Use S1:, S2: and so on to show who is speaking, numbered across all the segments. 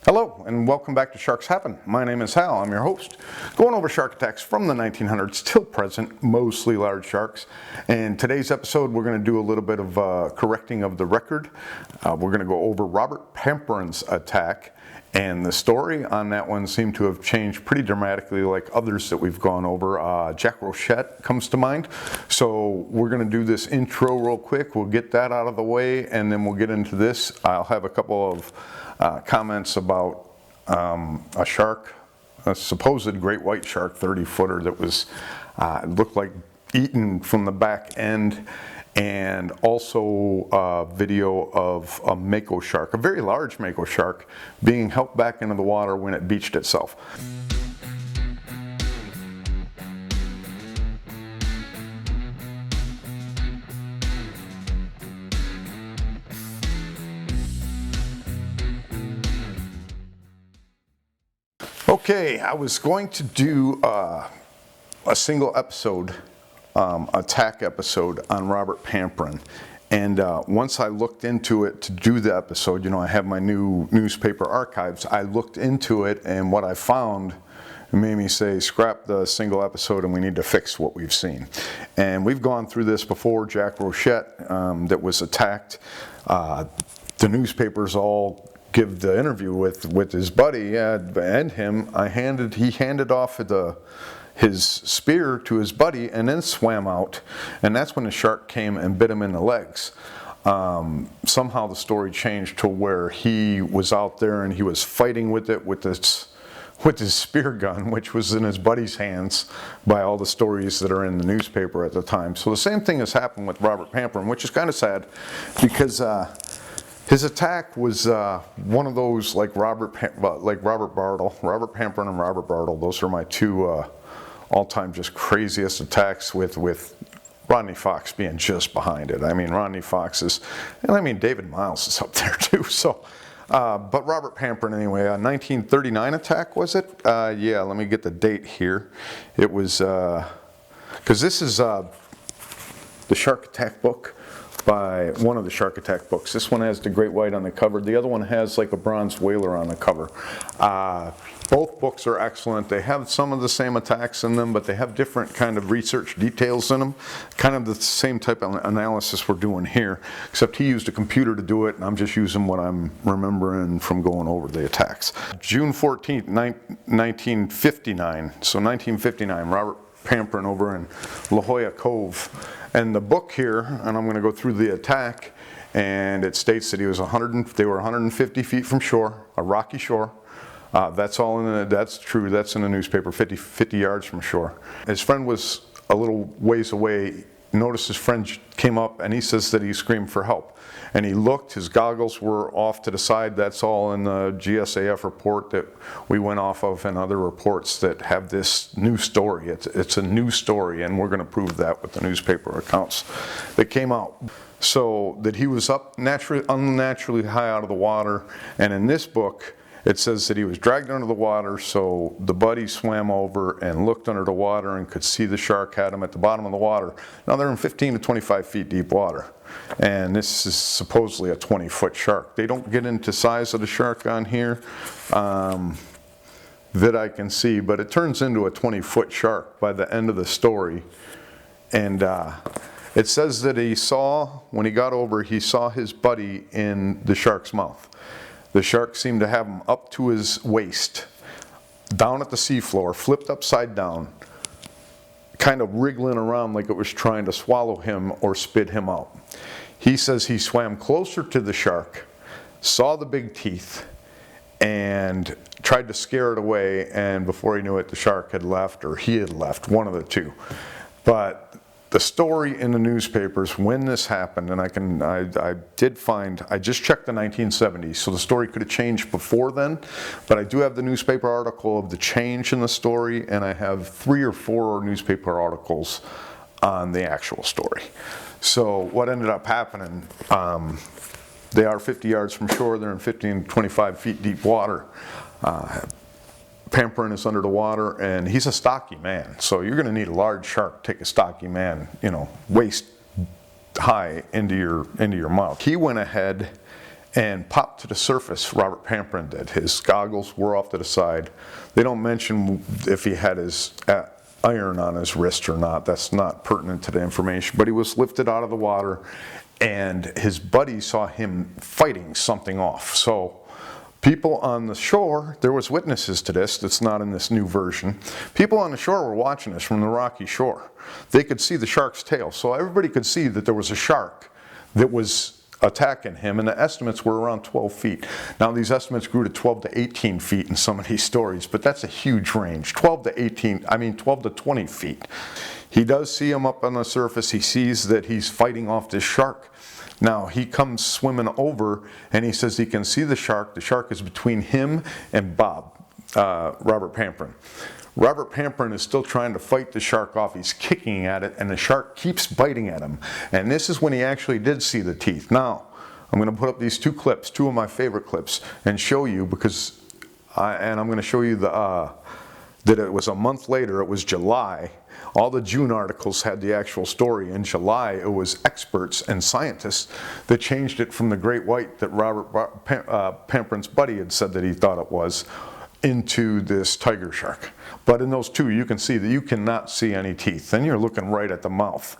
S1: Hello and welcome back to Sharks Happen. My name is Hal, I'm your host. Going over shark attacks from the 1900s till present, mostly large sharks. In today's episode we're going to do a little bit of correcting of the record. We're going to go over Robert Pamperin's attack, and the story on that one seemed to have changed pretty dramatically like others that we've gone over. Jack Rochette comes to mind. So we're going to do this intro real quick, we'll get that out of the way, and then we'll get into this. I'll have a couple of comments about a shark, a supposed great white shark, 30-footer that was looked like eaten from the back end, and also a video of a mako shark, a very large mako shark, being helped back into the water when it beached itself. Okay, I was going to do a single episode, attack episode on Robert Pamperin, and once I looked into it to do the episode, you know, I have my new newspaper archives, I looked into it, and what I found made me say scrap the single episode and we need to fix what we've seen. And we've gone through this before. Jack Rochette that was attacked, the newspapers all give the interview with his buddy and him. He handed off his spear to his buddy and then swam out, and that's when the shark came and bit him in the legs. Somehow the story changed to where he was out there and he was fighting with it with his spear gun, which was in his buddy's hands by all the stories that are in the newspaper at the time. So the same thing has happened with Robert Pamperin, which is kind of sad because his attack was one of those like Robert Pamperin and Robert Bartle. Those are my two all-time just craziest attacks, with Rodney Fox being just behind it. I mean, Rodney Fox is, and I mean David Miles is up there too. So, but Robert Pamperin anyway, a 1939 attack was it? Yeah, let me get the date here. It was because this is the Shark Attack book. By one of the Shark Attack books. This one has the great white on the cover. The other one has like a bronze whaler on the cover. Both books are excellent. They have some of the same attacks in them, but they have different kind of research details in them. Kind of the same type of analysis we're doing here, except he used a computer to do it, and I'm just using what I'm remembering from going over the attacks. June 14th, 1959. So 1959, Robert Pamperin over in La Jolla Cove. And the book here, and I'm going to go through the attack, and it states that they were 150 feet from shore, a rocky shore. That's all that's true, that's in the newspaper, 50 yards from shore. His friend was a little ways away, noticed his friend came up, and he says that he screamed for help. And he looked, his goggles were off to the side. That's all in the GSAF report that we went off of, and other reports that have this new story. It's a new story, and we're going to prove that with the newspaper accounts that came out. So that he was up unnaturally high out of the water, and in this book it says that he was dragged under the water, so the buddy swam over and looked under the water and could see the shark had him at the bottom of the water. Now they're in 15 to 25 feet deep water, and this is supposedly a 20-foot shark. They don't get into size of the shark on here that I can see, but it turns into a 20-foot shark by the end of the story. And it says that when he got over, he saw his buddy in the shark's mouth. The shark seemed to have him up to his waist, down at the seafloor, flipped upside down, kind of wriggling around like it was trying to swallow him or spit him out. He says he swam closer to the shark, saw the big teeth, and tried to scare it away, and before he knew it, the shark had left, or he had left, one of the two. But the story in the newspapers when this happened, and I just checked the 1970s, so the story could have changed before then, but I do have the newspaper article of the change in the story, and I have 3 or 4 newspaper articles on the actual story. So what ended up happening, they are 50 yards from shore, they're in 15 to 25 feet deep water. Pamperin is under the water, and he's a stocky man, so you're going to need a large shark to take a stocky man, you know, waist high into your mouth. He went ahead and popped to the surface. Robert Pamperin did. His goggles were off to the side. They don't mention if he had his iron on his wrist or not. That's not pertinent to the information. But he was lifted out of the water, and his buddy saw him fighting something off. So people on the shore, there was witnesses to this, that's not in this new version. People on the shore were watching this from the rocky shore. They could see the shark's tail. So everybody could see that there was a shark that was attacking him, and the estimates were around 12 feet. Now these estimates grew to 12 to 18 feet in some of these stories, but that's a huge range. 12 to 20 feet. He does see him up on the surface. He sees that he's fighting off this shark. Now he comes swimming over, and he says he can see the shark. The shark is between him and Robert Pamperin. Robert Pamperin is still trying to fight the shark off. He's kicking at it, and the shark keeps biting at him. And this is when he actually did see the teeth. Now, I'm going to put up these two clips, two of my favorite clips, and show you, because, I'm going to show you that it was a month later. It was July. All the June articles had the actual story. In July, it was experts and scientists that changed it from the great white that Robert Pamperin's buddy had said that he thought it was, into this tiger shark. But in those two, you can see that you cannot see any teeth. Then you're looking right at the mouth.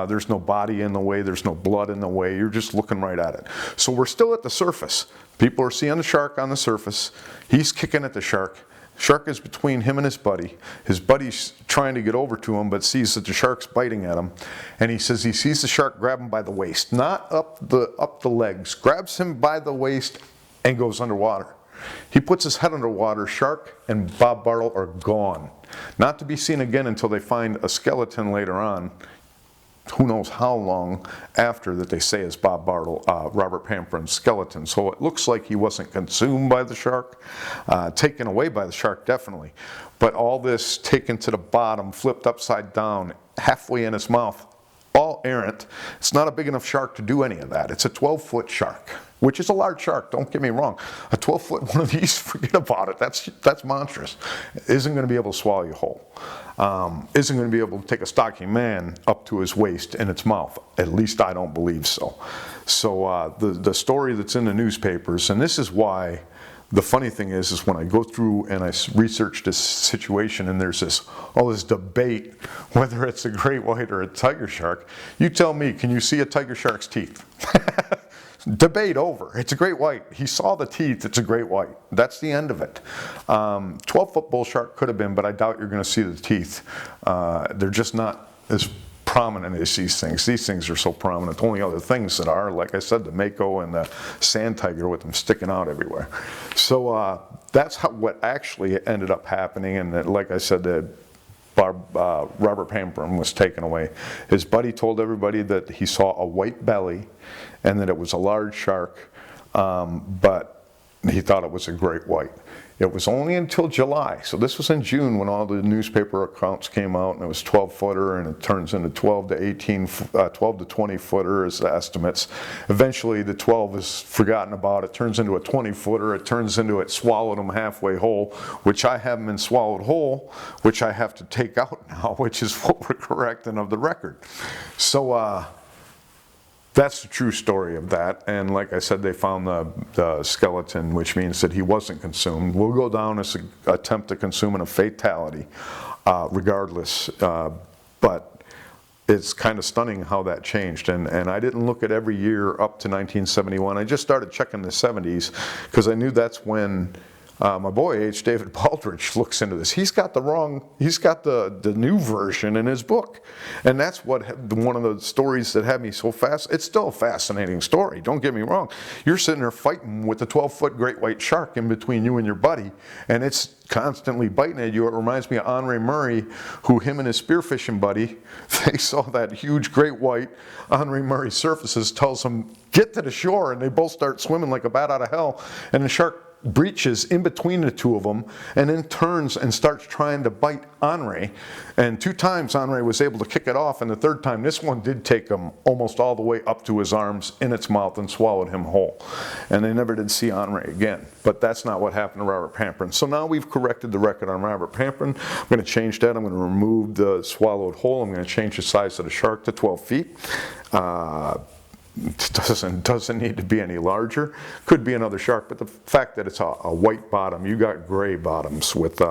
S1: There's no body in the way, there's no blood in the way, you're just looking right at it. So we're still at the surface. People are seeing the shark on the surface. He's kicking at the shark. Shark is between him and his buddy. His buddy's trying to get over to him, but sees that the shark's biting at him. And he says he sees the shark grab him by the waist, not up the legs, grabs him by the waist and goes underwater. He puts his head underwater. Shark and Bob Bartle are gone. Not to be seen again until they find a skeleton later on. Who knows how long after that they say is Bob Bartle, Robert Pamperin's skeleton. So it looks like he wasn't consumed by the shark, taken away by the shark definitely. But all this taken to the bottom, flipped upside down, halfway in his mouth, all errant. It's not a big enough shark to do any of that. It's a 12-foot shark, which is a large shark, don't get me wrong. A 12-foot one of these, forget about it. That's monstrous. Isn't going to be able to swallow you whole. Isn't going to be able to take a stocky man up to his waist in its mouth. At least I don't believe so. So the story that's in the newspapers, and this is why the funny thing is when I go through and I research this situation, and there's all this debate whether it's a great white or a tiger shark. You tell me, can you see a tiger shark's teeth? Debate over. It's a great white. He saw the teeth. It's a great white. That's the end of it. 12-foot bull shark could have been, but I doubt you're going to see the teeth. They're just not as prominent as these things. These things are so prominent. The only other things that are, like I said, the mako and the sand tiger with them sticking out everywhere. So that's what actually ended up happening. And like I said, Robert Pamperin was taken away. His buddy told everybody that he saw a white belly and that it was a large shark, but he thought it was a great white. It was only until July, so this was in June when all the newspaper accounts came out, and it was 12-footer, and it turns into 12 to 20 footer as the estimates. Eventually the 12 is forgotten about. It turns into a 20-footer. It turns into it swallowed him halfway whole, which I haven't been swallowed whole, which I have to take out now, which is what we're correcting of the record. So that's the true story of that. And like I said, they found the skeleton, which means that he wasn't consumed. We'll go down as an attempt to consume and a fatality, regardless. But it's kind of stunning how that changed. And I didn't look at every year up to 1971. I just started checking the 70s because I knew that's when my boy H. David Baldridge looks into this. He's got the new version in his book. And that's one of the stories that had me so fast. It's still a fascinating story, don't get me wrong. You're sitting there fighting with a 12-foot great white shark in between you and your buddy, and it's constantly biting at you. It reminds me of Henri Murray, who him and his spearfishing buddy, they saw that huge great white. Henri Murray surfaces, tells them, get to the shore, and they both start swimming like a bat out of hell, and the shark breaches in between the two of them and then turns and starts trying to bite Henri. And 2 times Henri was able to kick it off, and the 3rd time this one did take him almost all the way up to his arms in its mouth and swallowed him whole. And they never did see Henri again. But that's not what happened to Robert Pamperin. So now we've corrected the record on Robert Pamperin. I'm going to change that. I'm going to remove the swallowed whole. I'm going to change the size of the shark to 12 feet. it doesn't need to be any larger. Could be another shark, but the fact that it's a white bottom, you got gray bottoms with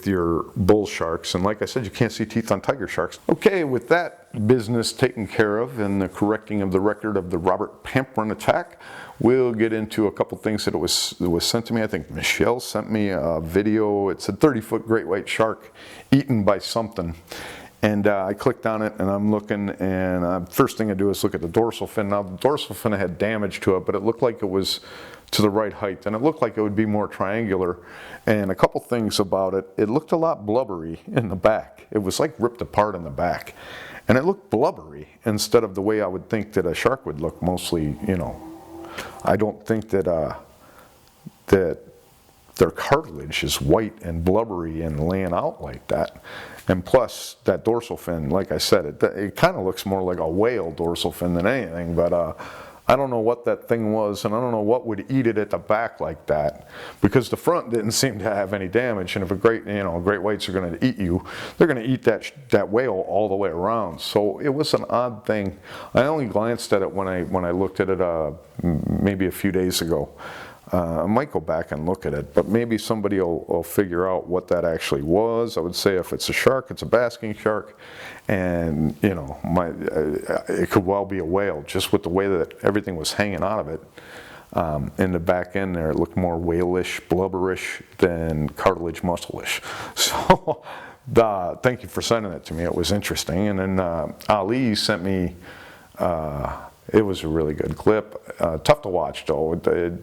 S1: your bull sharks, and like I said, you can't see teeth on tiger sharks. Okay, with that business taken care of and the correcting of the record of the Robert Pamperin attack, we'll get into a couple things that was sent to me. I think Michelle sent me a video. It's a 30-foot great white shark eaten by something. And I clicked on it and I'm looking, and first thing I do is look at the dorsal fin. Now the dorsal fin had damage to it, but it looked like it was to the right height, and it looked like it would be more triangular. And a couple things about it, it looked a lot blubbery in the back. It was like ripped apart in the back. And it looked blubbery instead of the way I would think that a shark would look, mostly, you know. I don't think that that their cartilage is white and blubbery and laying out like that. And plus, that dorsal fin, like I said, it kind of looks more like a whale dorsal fin than anything, but I don't know what that thing was, and I don't know what would eat it at the back like that, because the front didn't seem to have any damage. And if great whites are going to eat you, they're going to eat that whale all the way around. So it was an odd thing. I only glanced at it when I looked at it maybe a few days ago. I might go back and look at it, but maybe somebody will figure out what that actually was. I would say if it's a shark, it's a basking shark, and you know, it could well be a whale, just with the way that everything was hanging out of it. In the back end there, it looked more whale-ish, blubberish than cartilage muscle-ish. So thank you for sending it to me. It was interesting. And then Ali sent me, it was a really good clip. Tough to watch though. It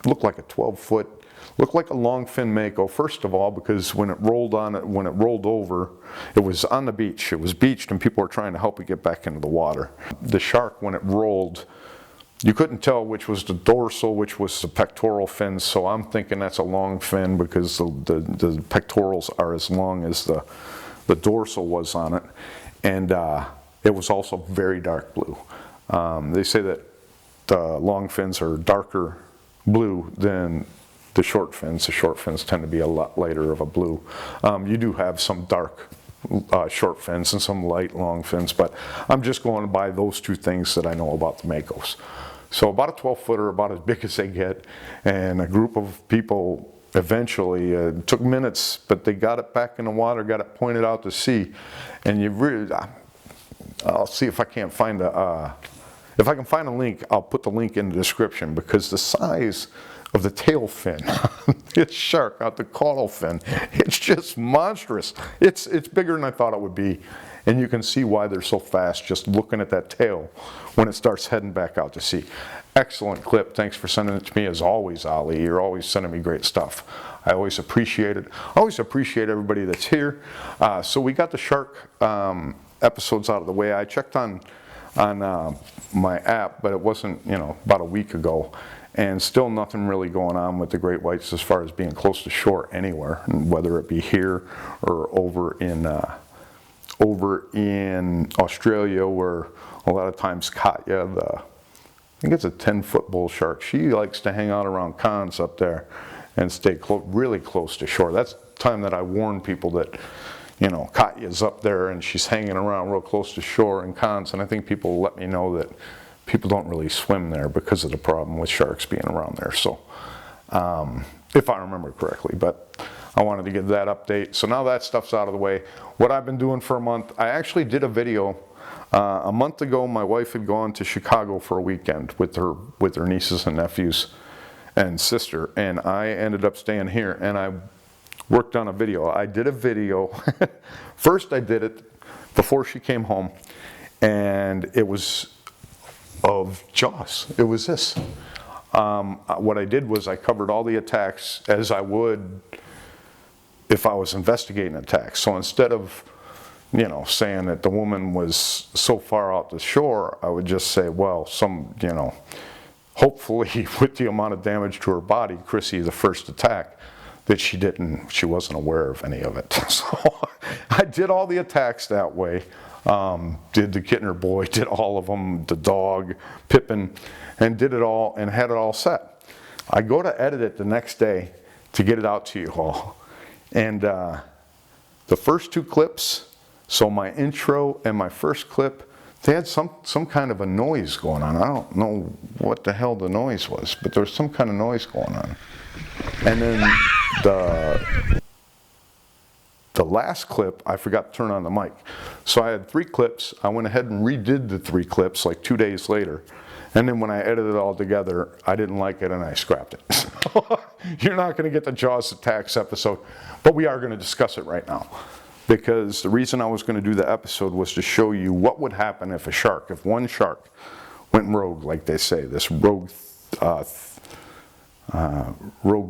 S1: looked like a 12-foot, looked like a long fin mako, first of all, because when it rolled over, it was on the beach. It was beached and people were trying to help it get back into the water. The shark, when it rolled, you couldn't tell which was the dorsal, which was the pectoral fins, so I'm thinking that's a long fin because the pectorals are as long as the dorsal was on it. And it was also very dark blue. They say that the long fins are darker blue than the short fins. The short fins tend to be a lot lighter of a blue. You do have some dark short fins and some light long fins, but I'm just going by those two things that I know about the makos. So about a 12-footer, about as big as they get, and a group of people eventually, it took minutes, but they got it back in the water, got it pointed out to sea, and you really, I'll see if I can't find if I can find a link, I'll put the link in the description, because the size of the tail fin, this shark out the caudal fin, it's just monstrous. It's bigger than I thought it would be. And you can see why they're so fast just looking at that tail when it starts heading back out to sea. Excellent clip. Thanks for sending it to me as always, Ali. You're always sending me great stuff. I always appreciate it. I always appreciate everybody that's here. So we got the shark episodes out of the way. I checked on my app, but it wasn't, about a week ago, and still nothing really going on with the great whites as far as being close to shore anywhere, whether it be here or over in Australia, where a lot of times Katya, I think it's a 10-foot bull shark, she likes to hang out around cons up there and stay really close to shore. That's the time that I warn people that Katya's up there and she's hanging around real close to shore and cons, and I think people let me know that people don't really swim there because of the problem with sharks being around there. So, if I remember correctly, but I wanted to give that update. So now that stuff's out of the way. What I've been doing for a month, I actually did a video a month ago. My wife had gone to Chicago for a weekend with her nieces and nephews and sister, and I ended up staying here, and I worked on a video. I did a video. First I did it before she came home, and it was of Jaws. It was this. What I did was I covered all the attacks as I would if I was investigating attacks. So instead of saying that the woman was so far out the shore, I would just say, well, hopefully with the amount of damage to her body, Chrissy, the first attack, that she wasn't aware of any of it. So I did all the attacks that way. Did the Kittner boy, did all of them, the dog, Pippin, and did it all and had it all set. I go to edit it the next day to get it out to you all. And the first two clips, so my intro and my first clip, they had some kind of a noise going on. I don't know what the hell the noise was, but there was some kind of noise going on. And then the last clip, I forgot to turn on the mic. So I had 3 clips. I went ahead and redid the 3 clips like 2 days later. And then when I edited it all together, I didn't like it and I scrapped it. So you're not going to get the Jaws attacks episode, but we are going to discuss it right now. Because the reason I was going to do the episode was to show you what would happen if if one shark went rogue, like they say, this rogue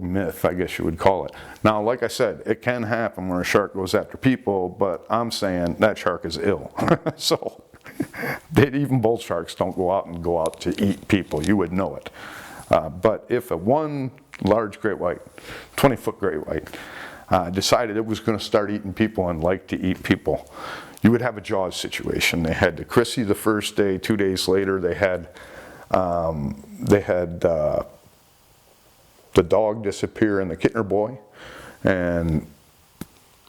S1: myth, I guess you would call it. Now, like I said, it can happen where a shark goes after people, but I'm saying that shark is ill. So, even bull sharks don't go out to eat people. You would know it. But if one large great white, 20-foot great white, decided it was going to start eating people and liked to eat people, you would have a Jaws situation. They had the Chrissy the first day. 2 days later, they had the dog disappear and the Kittner boy, and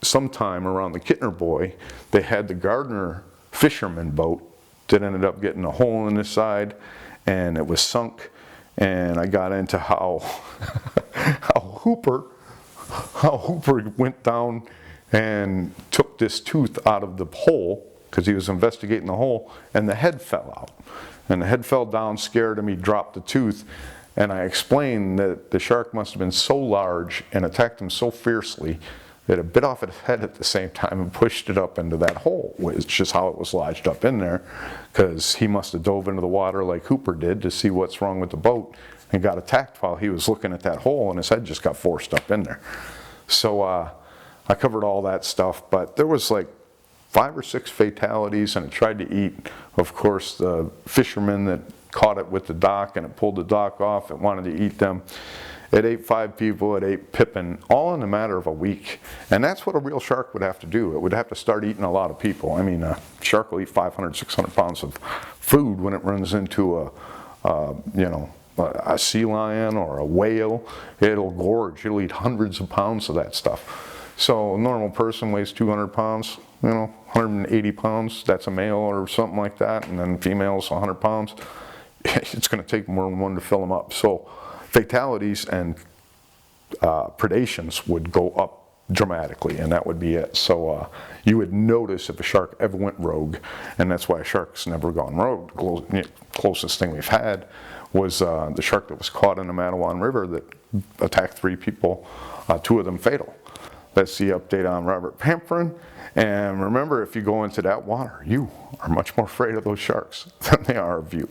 S1: sometime around the Kittner boy, they had the Gardner fisherman boat that ended up getting a hole in the side, and it was sunk. And I got into how Hooper went down and took this tooth out of the hole because he was investigating the hole, and the head fell out. And the head fell down, scared him, he dropped the tooth. And I explained that the shark must have been so large and attacked him so fiercely that it bit off its head at the same time and pushed it up into that hole, which is just how it was lodged up in there, because he must have dove into the water like Hooper did to see what's wrong with the boat and got attacked while he was looking at that hole, and his head just got forced up in there. So I covered all that stuff, but there was like 5 or 6 fatalities, and it tried to eat, of course, the fishermen that caught it with the dock, and it pulled the dock off. It wanted to eat them. It ate 5 people. It ate Pippin, all in a matter of a week. And that's what a real shark would have to do. It would have to start eating a lot of people. I mean, a shark will eat 500, 600 pounds of food when it runs into a sea lion or a whale. It'll gorge. It'll eat hundreds of pounds of that stuff. So a normal person weighs 200 pounds, 180 pounds. That's a male or something like that. And then females, 100 pounds. It's going to take more than one to fill them up. So fatalities and predations would go up dramatically, and that would be it. So you would notice if a shark ever went rogue, and that's why a shark's never gone rogue. The closest thing we've had was the shark that was caught in the Matawan River that attacked 3 people, 2 of them fatal. That's the update on Robert Pamperin. And remember, if you go into that water, you are much more afraid of those sharks than they are of you.